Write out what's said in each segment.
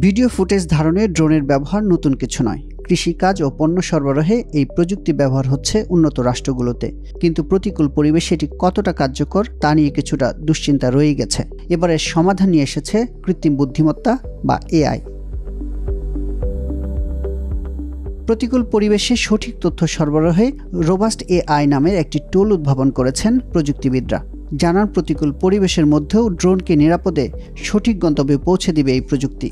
Video footage ধারণে ড্রোনের ব্যবহার নতুন কিছু নয়। কৃষিকাজ ও পণ্য সরবরাহে এই প্রযুক্তি ব্যবহার হচ্ছে উন্নত রাষ্ট্রগুলোতে, কিন্তু প্রতিকূল পরিবেশে এটি কতটা কার্যকর তা নিয়ে কিছুটা দুশ্চিন্তা রয়ে গেছে। এবারে সমাধান নিয়ে এসেছে কৃত্রিম বুদ্ধিমত্তা বা এআই। প্রতিকূল পরিবেশে সঠিক তথ্য সরবরাহে রোবাস্ট এআই নামের একটি টুল উদ্ভাবন করেছেন প্রযুক্তিবিদরা। জানান প্রতিকূল পরিবেশের মধ্যেও ড্রোনকে নিরাপদে সঠিক গন্তব্যে পৌঁছে দিবে এই প্রযুক্তি।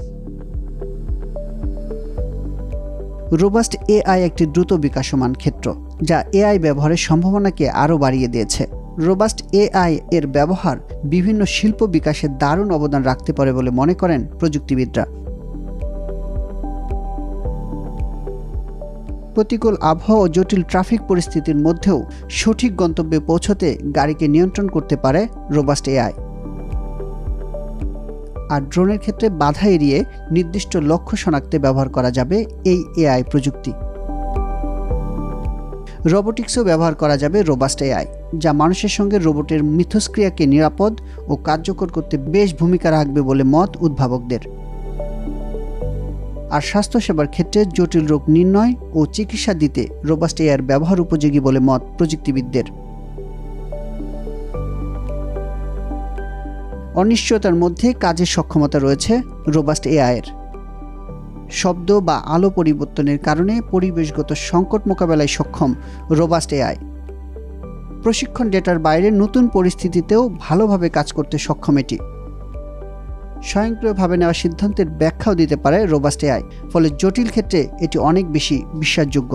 রোবাস্ট এআই একটি দ্রুত বিকাশমান ক্ষেত্র, যা এআই ব্যবহারের সম্ভাবনাকে আরও বাড়িয়ে দিয়েছে। রোবাস্ট এআই এর ব্যবহার বিভিন্ন শিল্প বিকাশে দারুণ অবদান রাখতে পারে বলে মনে করেন প্রযুক্তিবিদরা। প্রতিকূল আবহাওয়া ও জটিল ট্রাফিক পরিস্থিতির মধ্যেও সঠিক গন্তব্যে পৌঁছতে গাড়িকে নিয়ন্ত্রণ করতে পারে রোবাস্ট এআই। আর ড্রোনের ক্ষেত্রে বাধা এড়িয়ে নির্দিষ্ট লক্ষ্য শনাক্তে ব্যবহার করা যাবে এই এআই প্রযুক্তি। রোবোটিক্সেও ব্যবহার করা যাবে রোবাস্ট এআই, যা মানুষের সঙ্গে রোবটের মিথস্ক্রিয়াকে নিরাপদ ও কার্যকর করতে বেশ ভূমিকা রাখবে বলে মত উদ্ভাবকদের। আর স্বাস্থ্যসেবার ক্ষেত্রে জটিল রোগ নির্ণয় ও চিকিৎসা দিতে রোবাস্ট এআইয়ের ব্যবহার উপযোগী বলে মত প্রযুক্তিবিদদের। অনিশ্চয়তার মধ্যে কাজের সক্ষমতা রয়েছে রোবাস্ট এআইয়ের। শব্দ বা আলো পরিবর্তনের কারণে পরিবেশগত সংকট মোকাবেলায় সক্ষম রোবাস্ট এআই। প্রশিক্ষণ ডেটার বাইরে নতুন পরিস্থিতিতেও ভালোভাবে কাজ করতে সক্ষম এটি। স্বয়ংক্রিয়ভাবে নেওয়া সিদ্ধান্তের ব্যাখ্যাও দিতে পারে রোবাস্ট এআই, ফলে জটিল ক্ষেত্রে এটি অনেক বেশি বিশ্বাসযোগ্য।